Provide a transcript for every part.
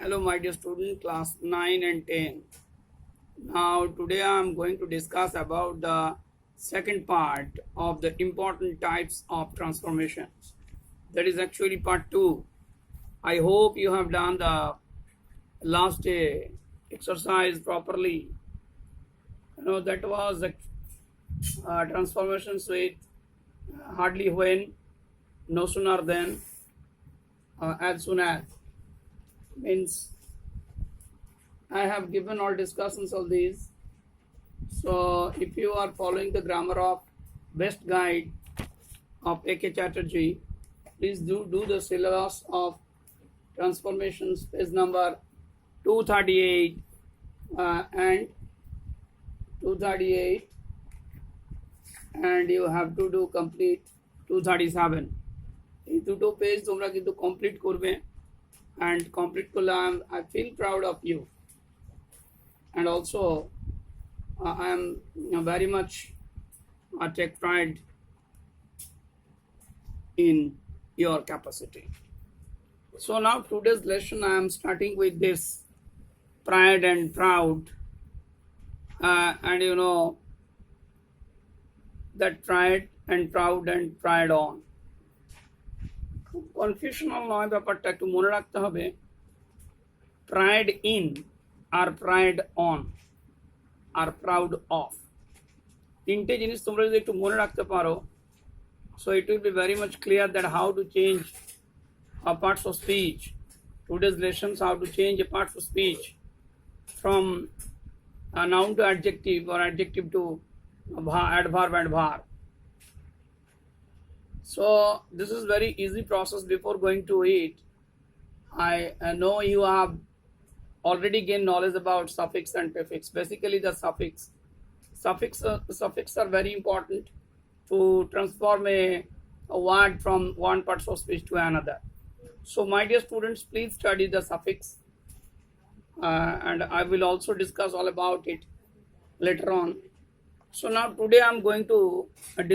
Hello, my dear student, class 9 and 10. Now, today I am going to discuss about the second part of the important types of transformations. That is actually part 2. I hope you have done the last exercise properly. That was the transformations with hardly when, no sooner than, as soon as. Means I have given all discussions of these. So if you are following the grammar of best guide of A.K. Chatterjee, please do the syllabus of transformations, page number 238 and 238, and you have to do complete 237. এই দুটো page তোমরা কিন্তু complete করবে, and complete করলে I feel proud of you, and also I am very much take pride in your capacity. So now today's lesson I am starting with this pride and proud, and that pride and proud and pride on. Confusional নয়, ব্যাপারটা একটু মনে রাখতে হবে। Pride in আর pride on আর proud of, তিনটে জিনিস তোমরা যদি একটু মনে রাখতে পারো, so it will be very much clear that how to change parts of speech. Today's lessons how to change a parts of speech from a noun to adjective or adjective to adverb and verb. So this is very easy process. Before going to it, I know you have already gained knowledge about suffix and prefix. Basically the suffix are very important to transform a word from one part of speech to another. So my dear students, please study the suffix, and I will also discuss all about it later on. So now today I am going to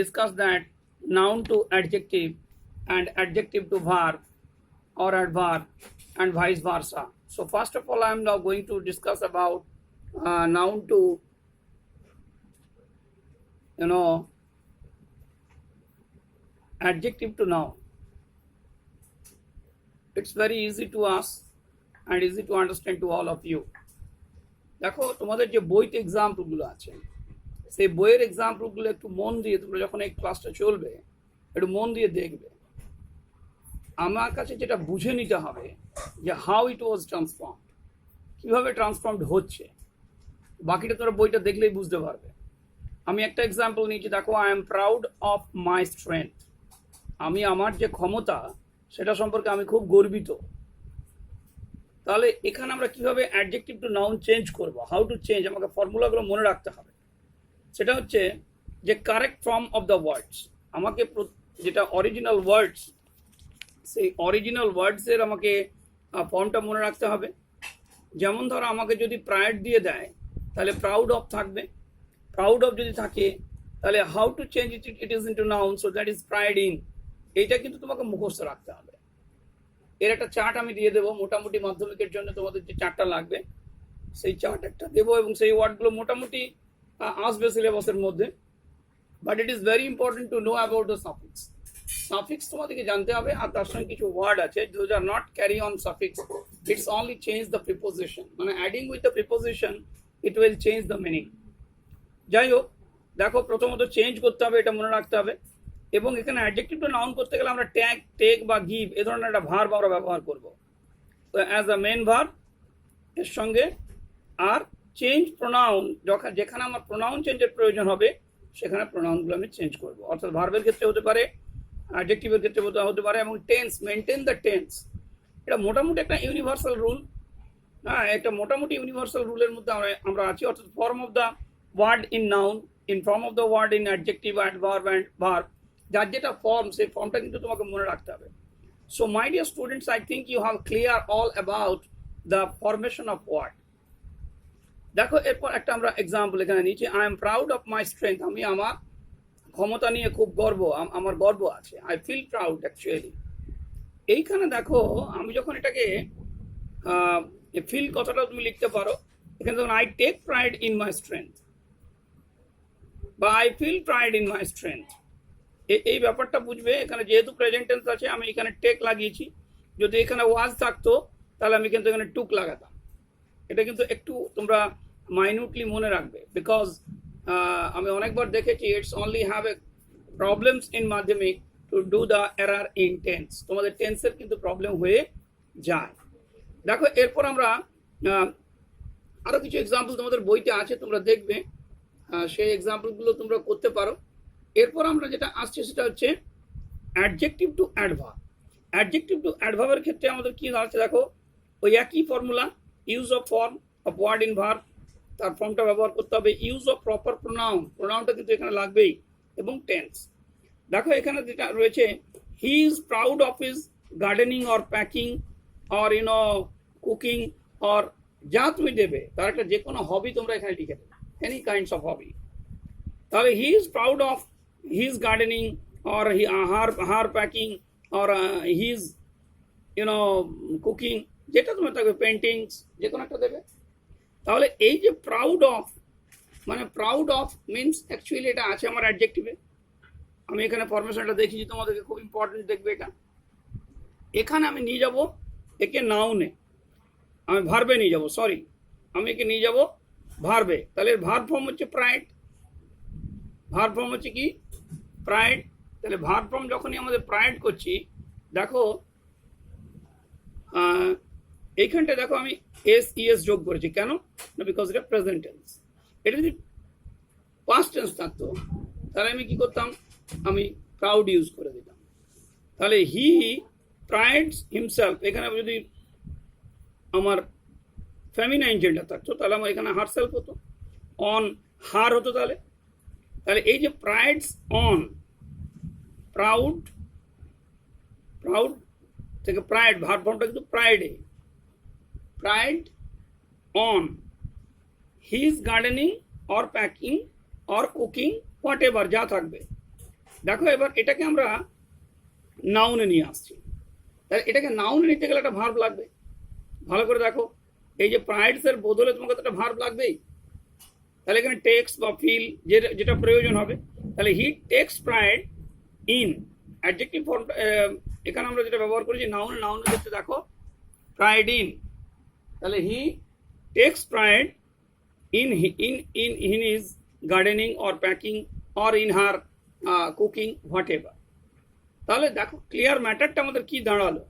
discuss that noun to adjective and adjective to verb or adverb and vice versa. So first of all I am now going to discuss about noun to adjective to noun. It's very easy to us and easy to understand to all of you. দেখো তোমাদের যে বইতে এক্সাম্পলগুলো আছে, সেই বইয়ের এক্সাম্পলগুলো একটু মন দিয়ে তোমরা যখন এই ক্লাসটা চলবে একটু মন দিয়ে দেখবে। আমার কাছে যেটা বুঝে নিতে হবে যে হাউ ইট ওয়াজ ট্রান্সফর্মড, কীভাবে ট্রান্সফর্মড হচ্ছে, বাকিটা তোমরা বইটা দেখলেই বুঝতে পারবে। আমি একটা এক্সাম্পল নিয়েছি, দেখো I am proud of my strength, আমি আমার যে ক্ষমতা সেটা সম্পর্কে আমি খুব গর্বিত। তাহলে এখানে আমরা কীভাবে অ্যাডজেক্টিভ টু নাউন চেঞ্জ করব, হাউ টু চেঞ্জ, আমাকে ফর্মুলাগুলো মনে রাখতে হবে। সেটা হচ্ছে যে correct form of the words, আমাকে যেটা অরিজিনাল ওয়ার্ডস, সেই অরিজিনাল ওয়ার্ডসের আমাকে ফর্মটা মনে রাখতে হবে। যেমন ধরো আমাকে যদি প্রাইড দিয়ে দেয় তাহলে প্রাউড অফ থাকবে, প্রাউড অফ যদি থাকে তাহলে how to change it is into noun, so that is pride in. এইটা কিন্তু তোমাকে মুখস্থ রাখতে হবে। এর একটা চার্ট আমি দিয়ে দেবো, মোটামুটি মাধ্যমিকের জন্য তোমাদের যে চার্টটা লাগবে সেই চার্ট একটা দেবো, এবং সেই ওয়ার্ডগুলো মোটামুটি আসবে সিলেবাসের মধ্যে। But it is very important to know about the suffix. Suffix তোমাদেরকে জানতে হবে, আর তার সঙ্গে কিছু ওয়ার্ড আছে those are not carry on suffix, it's only change the preposition, মানে adding with the preposition it will change the meaning. যাই হোক, দেখো প্রথমত চেঞ্জ করতে হবে, এটা মনে রাখতে হবে। এবং এখানে অ্যাডজেক্টিভ টু নাউন করতে গেলে আমরা ট্যাগ, টেক বা গিভ এ ধরনের একটা ভার্ব আমরা ব্যবহার করব। তো অ্যাজ আ মেন ভার্ব এর সঙ্গে, আর চেঞ্জ প্রোনাউন, যেখানে আমার প্রোনাউন চেঞ্জের প্রয়োজন হবে সেখানে প্রোনাউনগুলো আমি চেঞ্জ করব। অর্থাৎ ভার্বের ক্ষেত্রে হতে পারে, অ্যাডজেক্টিভের ক্ষেত্রে হতে পারে, এবং টেন্স, মেনটেন দ্য টেন্স, এটা মোটামুটি একটা ইউনিভার্সাল রুল। হ্যাঁ, একটা মোটামুটি ইউনিভার্সাল রুলের মধ্যে আমরা আছি। অর্থাৎ form of the word in noun, in form of the word in adjective, adverb and verb, যার যেটা ফর্ম সেই ফর্মটা কিন্তু তোমাকে মনে রাখতে হবে। So my dear students, I think you have clear all about the formation of word. দেখো এরপর একটা আমরা এক্সাম্পল এখানে নিয়েছি, I am proud of my strength, আমি আমার ক্ষমতা নিয়ে খুব আমার গর্ব আছে, আই ফিল প্রাউড অ্যাকচুয়ালি। এইখানে দেখো আমি যখন এটাকে এই ফিল কথাটা তুমি লিখতে পারো এখানে তখন I take pride in my strength বা I feel pride in my strength, এই ব্যাপারটা বুঝবে। এখানে যেহেতু প্রেজেন্ট টেন্স আছে আমি এখানে টেক লাগিয়েছি, যদি এখানে ওয়াজ থাকতো তাহলে আমি কিন্তু এখানে টুক লাগাতাম। এটা কিন্তু একটু তোমরা মাইনিউটলি মনে রাখবে, বিকজ আমি অনেকবার দেখেছি it's only have a problems in Madhyamik to do the error in tense, তোমাদের টেন্সের কিন্তু প্রবলেম হয়ে যায়। দেখো এরপর আমরা আরো কিছু এক্সাম্পল তোমাদের বইতে আছে, তোমরা দেখবে সেই এক্সাম্পলগুলো তোমরা করতে পারো। এরপর আমরা যেটা আসছে সেটা হচ্ছে adjective to adverb. Adjective to অ্যাডভার্বের ক্ষেত্রে আমাদের কি দাঁড়াচ্ছে দেখো, ওই একই formula, use of form of word in verb, তার ফর্মটা ব্যবহার করতে হবে। ইউজ অফ প্রপার প্রোনাউন, প্রোনাউনটা কিন্তু এখানে লাগবেই, এবং টেন্স। দেখো এখানে যেটা রয়েছে, he is proud of his gardening or packing or cooking or, যা তুমি দেবে তার একটা যে কোনো হবি তোমরা এখানে লিখে দেবে, এনি কাইন্ডস অফ হবি। তাহলে he is proud of his gardening or her packing or his cooking, যেটা তোমার থাকবে, পেন্টিংস, যে কোনো একটা দেবে। তাহলে এই যে প্রাউড অফ, মানে প্রাউড অফ মিনস অ্যাকচুয়ালি এটা আছে আমার অ্যাডজেক্টিভে। আমি এখানে ফরমেশনটা দেখিয়েছি তোমাদেরকে, খুব ইম্পর্টেন্ট দেখবে এটা। এখানে আমি নিয়ে যাব একে নাউনে, আমি ভার্বে নিয়ে যাব, সরি আমি একে নিয়ে যাব ভার্বে। তাহলে ভার্ব ফর্ম হচ্ছে প্রাইড, ভার্ব ফর্ম হচ্ছে কি প্রাইড। তাহলে ভার্ব ফর্ম যখনই আমাদের প্রাইড করছি, দেখো এইখানটা দেখো আমি এস ইএস যোগ করেছি, কেন না, বিকজ এটা প্রেজেন্ট টেন্স। এটা যদি পাস্ট টেন্স থাকতো তাহলে আমি কি করতাম, আমি প্রাউড ইউজ করে দিতাম। তাহলে হি প্রাইডস হিমসেলফ, এখানে যদি আমার ফেমিনাইন জেন্ডার থাকতো তাহলে আমার এখানে হার সেলফ হতো, অন হার হতো। তাহলে তাহলে এই যে প্রাইডস অন, প্রাউড, প্রাউড থেকে প্রাইড, ভার্ব ফর্মটা কিন্তু প্রাইডে, pride on his gardening or packing or cooking, whatever যা থাকবে। দেখো এবার এটাকে আমরা নাউনে নিয়ে আসছি, তাহলে এটাকে নাউনে নিতে গেলে একটা ভার্ব লাগবে। ভালো করে দেখো, এই যে প্রাইডস এর বদলে তোমাকে তো একটা ভার্ব লাগবেই। তাহলে এখানে টেক্স বা ফিল যেটা প্রয়োজন হবে। তাহলে he takes pride in, adjective form এখানে আমরা যেটা ব্যবহার করেছি নাউনে, নাউনের ক্ষেত্রে দেখো প্রাইড ইন। তাহলে he takes pride in his gardening or packing or in her cooking, what ever. তাহলে দেখো ক্লিয়ার ম্যাটারটা আমাদের কি দাঁড়ালো,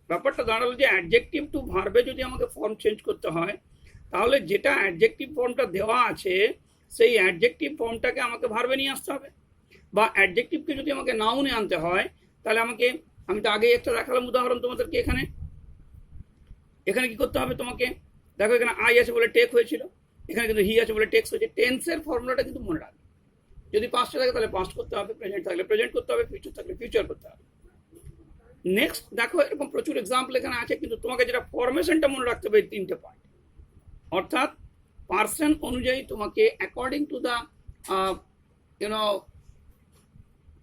ব্যাপারটা দাঁড়ালো যে অ্যাডজেক্টিভ টু ভার্বে যদি আমাকে ফর্ম চেঞ্জ করতে হয়, তাহলে যেটা অ্যাডজেক্টিভ ফর্মটা দেওয়া আছে সেই অ্যাডজেক্টিভ ফর্মটাকে আমাকে ভার্বে নিয়ে আসতে হবে, বা অ্যাডজেক্টিভকে যদি আমাকে নাউনে আনতে হয় তাহলে আমাকে, আমি তো আগে একটা দেখালাম উদাহরণ তোমাদেরকে, এখানে এখানে কি করতে হবে তোমাকে, দেখো এখানে আই আছে বলে টেক হয়েছিল, এখানে কিন্তু হি আছে বলে টেক্স হয়েছে। টেন্সের ফর্মুলাটা কিন্তু মনে রাখবে, যদি পাস্টে থাকে তাহলে পাস্ট করতে হবে, প্রেজেন্ট থাকলে প্রেজেন্ট করতে হবে, ফিউচার থাকলে ফিউচার করতে হবে। নেক্সট দেখো এরকম প্রচুর এক্সাম্পল এখানে আছে, কিন্তু তোমাকে যেটা ফরমেশনটা মনে রাখতে হবে এই তিনটে পয়েন্ট, অর্থাৎ পার্সন অনুযায়ী তোমাকে according to the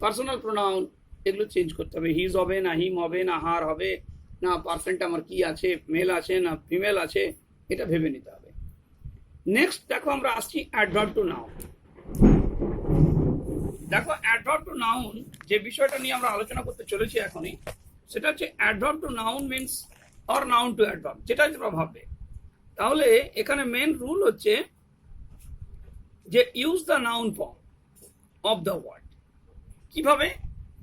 personal pronoun এগুলো চেঞ্জ করতে হবে। হিজ হবে না হিম হবে না হার হবে না, পার্সনটা আমার কি আছে, মেল আছে না ফিমেল আছে, এটা ভেবে নিতে হবে। নেক্সট দেখো আমরা আসছি অ্যাডভার্ব টু নাউন। দেখো অ্যাডভার্ব টু নাউন যে বিষয়টা নিয়ে আমরা আলোচনা করতে চলেছি এখনই, সেটা হচ্ছে adverb to noun means or noun to adverb, যেটা তোমরা ভাববে। তাহলে এখানে মেন রুল হচ্ছে যে use the noun form of the word. কিভাবে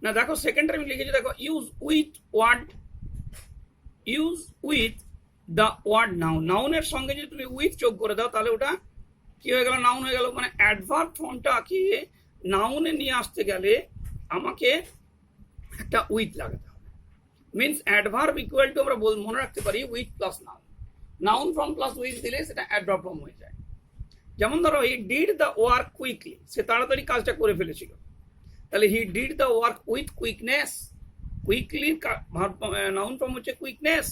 না, দেখো সেকেন্ডে আমি লিখেছি, দেখো use with word, use with the word noun. নাউনের সঙ্গে যদি তুমি উইথ যোগ করে দাও তাহলে ওটা কি হয়ে গেল, নাউন হয়ে গেল। মানে অ্যাডভার্ব ফর্মটাকে নাউনে নিয়ে আসতে গেলে আমাকে একটা উইথ লাগাতে হবে। মিনস অ্যাডভার্ব ইকুয়াল টু আমরা মনে রাখতে পারি with plus noun, noun form plus with দিলে সেটা অ্যাডভার্ব ফর্ম হয়ে যায়। যেমন ধরো he did the work quickly, সে তাড়াতাড়ি কাজটা করে ফেলেছিল, তাহলে he did the work with quickness. Quickly noun form হচ্ছে কুইকনেস।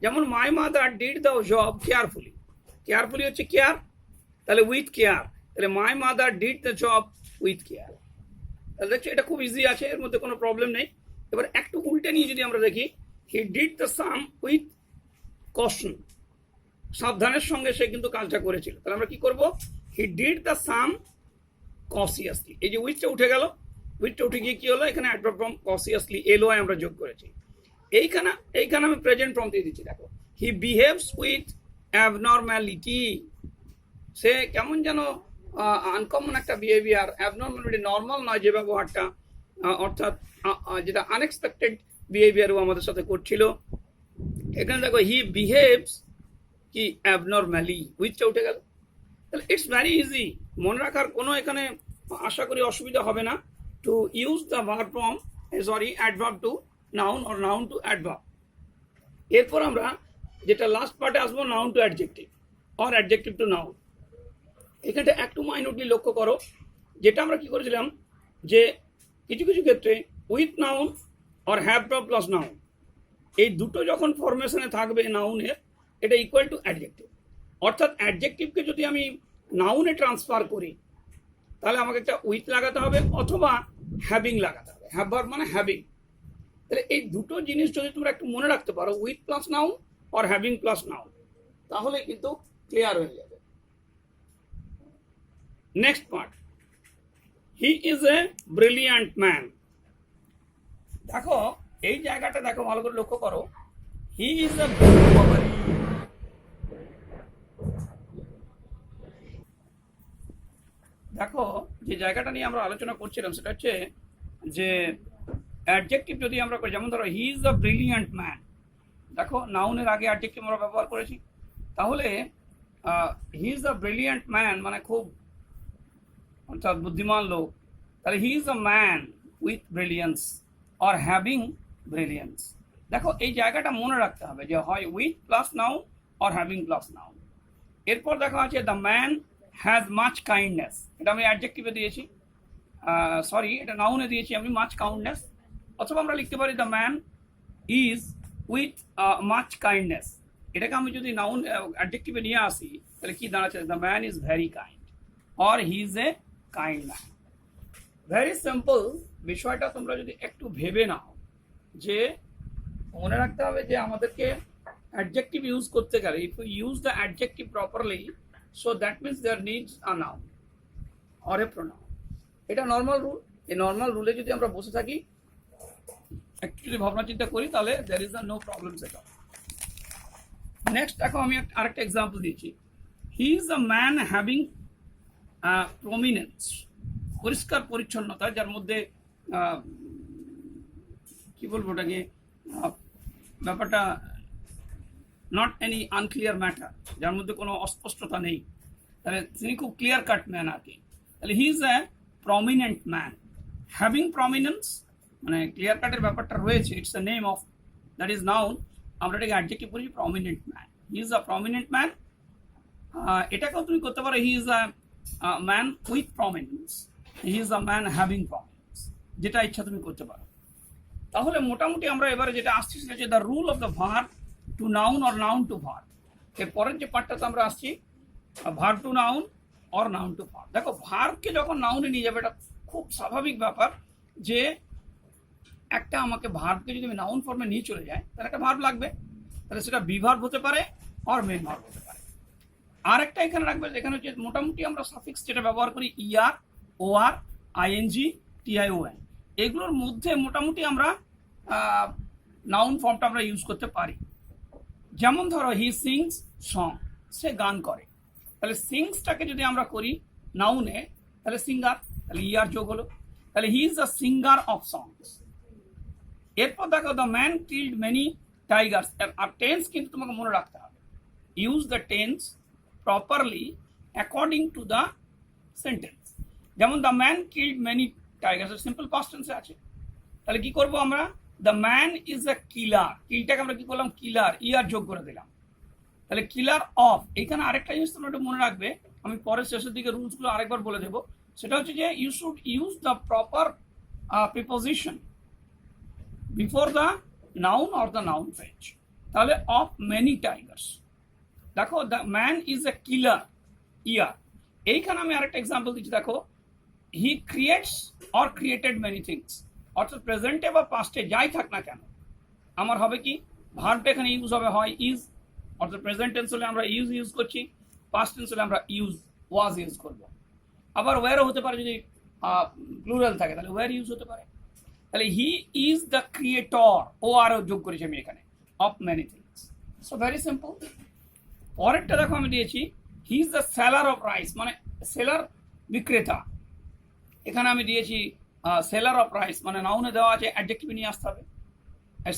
যেমন my mother did the job carefully, carefully হচ্ছে কেয়ার, তাহলে উইথ কেয়ার, তাহলে my mother did the job with care. তাহলে দেখছো এটা খুব ইজি আছে, এর মধ্যে কোনো প্রবলেম নেই। এবার একটু উল্টে নিয়ে যদি আমরা দেখি, he did the sum with caution, সাবধানের সঙ্গে সে কিন্তু কাজটা করেছিল। তাহলে আমরা কি করব, হি ডিড দ্য সাম কসিয়াসলি। এই যে উইথটা উঠে গেল, উইথটা উঠে গিয়ে কি হলো, এখানে অ্যাডভার্ব ফর্ম কসিয়াসলি এলওয়াই আমরা যোগ করেছি। এইখানে আমি প্রেজেন্ট ফর্ম দিয়ে দিচ্ছি। দেখো, হি বিহেভস উইথ অ্যাবনর্ম্যালিটি। সে কেমন যেন আনকমন একটা বিহেভিয়ার, অ্যাবনর্মালিটি, নর্মাল নয় যে ব্যবহারটা, অর্থাৎ যেটা আনএক্সপেক্টেড বিহেভিয়ারও আমাদের সাথে করছিল। এখানে দেখো হি বিহেভস কি অ্যাবনর্ম্যালি, উইথটা উঠে গেল। তাহলে ইটস ভেরি ইজি, মনে রাখার কোনো এখানে আশা করি অসুবিধা হবে না। To use the verb form, adverb to noun or noun to adverb. এরপর আমরা যেটা লাস্ট পার্টে আসবো, noun to adjective or adjective to noun. এখানটা একটু মাইনরলি লক্ষ্য করো, যেটা আমরা কি করেছিলাম যে কিছু কিছু ক্ষেত্রে with noun or have verb plus noun, এই দুটো যখন ফরমেশনে থাকবে নাউনের, এটা ইকুয়াল টু অ্যাডজেক্টিভ। অর্থাৎ অ্যাডজেক্টিভকে যদি আমি নাউনে ট্রান্সফার করি, তাহলে আমাকে একটা উইথ লাগাতে হবে অথবা হ্যাভিং লাগাতে হবে। হ্যাভ ভার্ব মানে হ্যাভিং। তাহলে এই দুটো জিনিস যদি তোমরা একটু মনে রাখতে পারো, with plus noun or having plus noun, তাহলে কিন্তু ক্লিয়ার হয়ে যাবে। Next part, he is a brilliant man. দেখো এই জায়গাটা দেখো, ভালো করে লক্ষ্য করো, হি ইজ এ, দেখো যে জায়গাটা নিয়ে আমরা আলোচনা করছিলাম সেটা হচ্ছে যে অ্যাডজেক্টিভ যদি আমরা করি, যেমন ধরো হি ইজ আ ব্রিলিয়ান্ট ম্যান, দেখো নাউনের আগে অ্যাডজেক্টিভ আমরা ব্যবহার করেছি। তাহলে he is a brilliant man মানে খুব, অর্থাৎ বুদ্ধিমান লোক। তাহলে he is a man with brilliance or having brilliance. দেখো এই জায়গাটা মনে রাখতে হবে যে হয় with plus noun or having plus noun. এরপর দেখা আছে the man has much kindness, এটা আমি অ্যাডজেক্টিভে দিয়েছি, এটা নাউনে দিয়েছি আমি, মাচ কাইন্ডনেস। অথবা আমরা লিখতে পারি the man is with much kindness. এটাকে আমি যদি নাউন অ্যাডজেক্টিভে নিয়ে আসি, তাহলে কি দাঁড়াচ্ছে, the man is very kind or he is a kind man. Very simple বিষয়টা তোমরা যদি একটু ভেবে নাও, যে মনে রাখতে হবে যে আমাদেরকে অ্যাডজেক্টিভ ইউজ করতে গেলে, if you use the adjective properly, so that means there needs a noun or a pronoun. এটা নর্মাল রুল। এই নর্মাল রুলে যদি আমরা বসে থাকি, একটু যদি ভাবনা চিন্তা করি, তাহলে দেয়ার ইজ নো প্রবলেম সেটা। নেক্সট দেখো আমি আরেকটা এক্সাম্পল দিয়েছি, হি is a man having prominence, পরিষ্কার পরিচ্ছন্নতা, যার মধ্যে কি বলবো ওটাকে, ব্যাপারটা নট এনি আনক্লিয়ার ম্যাটার, যার মধ্যে কোনো অস্পষ্টতা নেই। তাহলে তিনি খুব ক্লিয়ার কাট ম্যান আর কি। তাহলে he is a prominent man. Having prominence মানে ক্লিয়ার কাটের ব্যাপারটা রয়েছে, it's a name of, that is noun, আমরা এটাকে অ্যাডজেক্টিভ করেছি prominent man. He is a prominent man. এটাকেও তুমি করতে পারো, হি is a man with prominence, he is a man having prominence, যেটা ইচ্ছা তুমি করতে পারো। তাহলে মোটামুটি আমরা এবারে যেটা আসছি সেটা হচ্ছে the rule of the verb to noun or noun to verb. এর পরের যে পার্টটাতে আমরা আসছি, verb to noun or noun to verb. দেখো ভার্বকে যখন নাউনে নিয়ে যাবে, এটা খুব স্বাভাবিক ব্যাপার যে একটা আমাকে ভার্বকে যদি আমি নাউন ফর্মে নিয়ে চলে যায়, তাহলে একটা ভার্ব লাগবে। তাহলে সেটা বি ভার্ব হতে পারে অর মেন ভার্ব হতে পারে। আর একটা এখানে রাখবে, এখানে হচ্ছে মোটামুটি আমরা সাফিক্স যেটা ব্যবহার করি, ইআর, ওআর, আইএনজি, টিআইওএন, এগুলোর মধ্যে মোটামুটি আমরা নাউন ফর্মটা আমরা ইউজ করতে পারি। যেমন ধরো হি সিংস সং, সে গান করে। তাহলে সিংসটাকে যদি আমরা করি নাউনে, তাহলে সিঙ্গার, তাহলে ইয়ার যোগ হলো, তাহলে he is a singer of songs. এরপর দেখো the man killed many tigers. আর টেন্স কিন্তু তোমাকে মনে রাখতে হবে, use the tense properly according to the sentence. যেমন the man killed many tigers, simple past টেন্সে আছে। তাহলে কি করবো আমরা, the man is a killer, কিলটাকে আমরা কি করলাম, কিলার, ইয়ার যোগ করে দিলাম। তাহলে কিলার অফ, এখানে আরেকটা জিনিস তোমরা একটু মনে রাখবে, আমি পরের শেষের দিকে রুলসগুলো আরেকবার বলে দেবো। সেটা হচ্ছে যে you should use the proper preposition before the noun or the noun phrase. তাহলে অফ মেনি টাইগার্স, দেখো the man is a killer, ইয়ার। এইখানে আমি আরেকটা এক্সাম্পল দিচ্ছি, দেখো he creates or created many things. অর্থাৎ প্রেজেন্টে বা পাস্টে যাই থাক না কেন, আমার হবে কি, ভার্বটা এখানে ইউজ হবে হয় ইজ অর্থাৎ প্রেজেন্ট টেন্স হলে আমরা ইউজ করছি, পাস্ট টেন্স হলে আমরা ওয়াজ ইউজ করব। আবার ওয়্যারও হতে পারে, যদি প্লুরাল থাকে তাহলে ওয়্যার ইউজ হতে পারে। তাহলে হি ইজ দ্য ক্রিয়েটর, ও আরও যোগ করেছি আমি এখানে, of many things. So very simple. পরেরটা দেখো আমি দিয়েছি he is the seller of rice, মানে সেলার বিক্রেতা। এখানে আমি দিয়েছি সেলার অফ রাইস, মানে নাউনে দেওয়া আছে, অ্যাডজেক্টিভে নিয়ে আসতে হবে,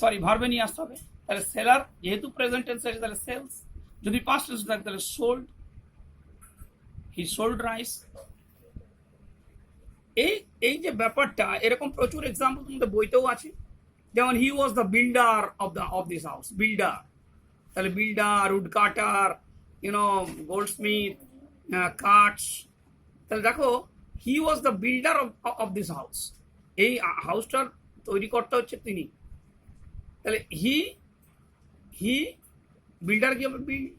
সরি ভার্বে নিয়ে আসতে হবে। তাহলে সেলার যেহেতু প্রেজেন্ট টেন্স আছে তাহলে সেলস, যদি পাস্ট টেন্স থাকে তাহলে সোল্ড, হি সোল্ড রাইস। এই যে ব্যাপারটা, এরকম প্রচুর এক্সাম্পল তোমাদের বইতেও আছে। যেমন he was the builder of this house, builder, তাহলে builder, wood cutter, goldsmith, cuts. তাহলে দেখো he was the builder of this house, এই হাউসটার তৈরি করতে হচ্ছে তিনি। তাহলে হি বিল্ডার কি হবে, বিল্ড,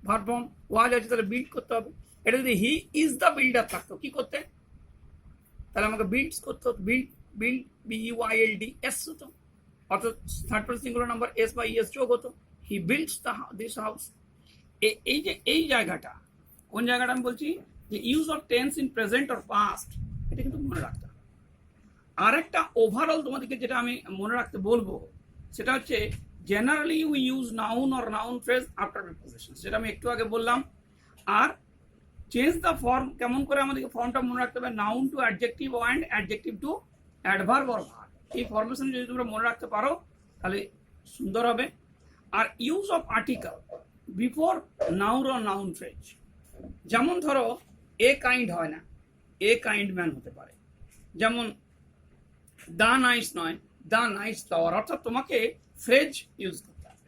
ভার্ব ফর্ম, ওয়াজ আছে, তাহলে বিল্ড করতে হবে। এটা যদি হি ইজ দ্য বিল্ডার থাকতো কি করতে, তাহলে আমাকে বিল্ডস করতে হতো, বিল্ড BUILDS হতো, অর্থাৎ third person singular number S বা ইএস যোগ হতো, হি বিল্ডস দিস হাউস। এই যে এই জায়গাটা, কোন জায়গাটা আমি বলছি, যে use of tense in present or past, এটা কিন্তু মনে রাখতে হবে। আর একটা ওভারঅল তোমাদেরকে যেটা আমি মনে রাখতে বলবো, সেটা হচ্ছে generally we use noun or noun phrase after preposition, সেটা আমি একটু আগে বললাম। আর চেঞ্জ দ্য ফর্ম, কেমন করে আমাদেরকে ফর্মটা মনে রাখতে হবে, noun to adjective and adjective to adverb or verb. এই ফর্মেশন যদি তোমরা মনে রাখতে পারো তাহলে সুন্দর হবে। আর use of article before noun or noun phrase, যেমন ধরো এ কাইন্ড হয় না, এ কাইন্ড ম্যান হতে পারে। যেমন দা নাইস নয়, দা নাইস ফ্লাওয়ার, অর্থাৎ তোমাকে ফ্রেজ ইউজ করতে হবে।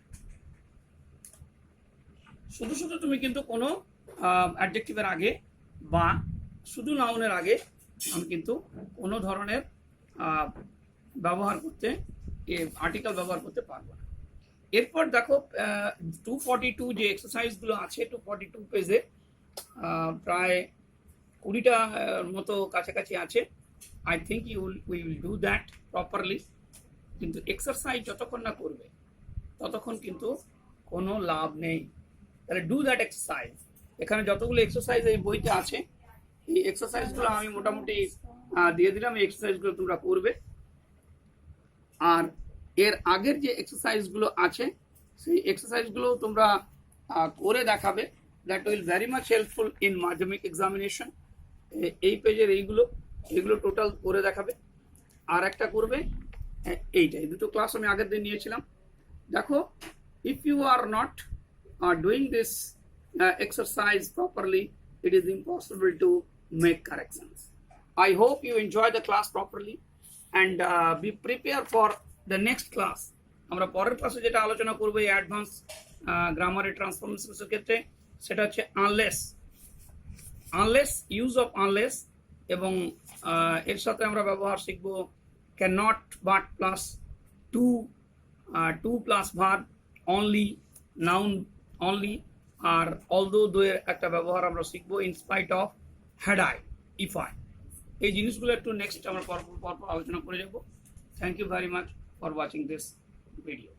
শুধু তুমি কিন্তু কোনো অ্যাডজেক্টিভের আগে বা শুধু নাউনের আগে আমি কিন্তু কোনো ধরনের ব্যবহার করতে, আর্টিকেল ব্যবহার করতে পারবো না। এরপর দেখো 242 যে এক্সারসাইজগুলো আছে, 242 পেজে প্রায় 20টা মতো কাছাকাছি আছে। I think we will do that properly. কিন্তু এক্সারসাইজ যতক্ষণ না করবে ততক্ষণ কিন্তু কোনো লাভ নেই। তাহলে ডু দ্যাট এক্সারসাইজ। এখানে যতগুলো এক্সারসাইজ এই বইতে আছে, এই এক্সারসাইজগুলো আমি মোটামুটি দিয়ে দিলাম, এই এক্সারসাইজগুলো তোমরা করবে। আর এর আগের যে এক্সারসাইজগুলো আছে সেই এক্সারসাইজগুলো তোমরা করে দেখাবে। That will very much helpful in মাধ্যমিক এক্সামিনেশন। এই পেজের এইগুলো টোটাল করে দেখাবে। আর একটা করবে এইটা, এই দুটো ক্লাস আমি আগের দিন নিয়েছিলাম। দেখো, if you are not doing this exercise properly, it is impossible to make corrections. I hope you enjoy the class properly and be prepared for the next class. আমরা পরের ক্লাসে যেটা আলোচনা করব এই অ্যাডভান্স গ্রামারের ট্রান্সফরমেশনের ক্ষেত্রে, সেটা হচ্ছে আনলেস, ইউজ অফ আনলেস, এবং এর সাথে আমরা ব্যবহার শিখব can not, but plus to plus verb, only, noun only, আর অলদো দুয়ের একটা ব্যবহার আমরা শিখবো, in spite of, had I, if I. এই জিনিসগুলো একটু নেক্সট আমরা পরপর আলোচনা করে যাব। Thank you very much for watching this video.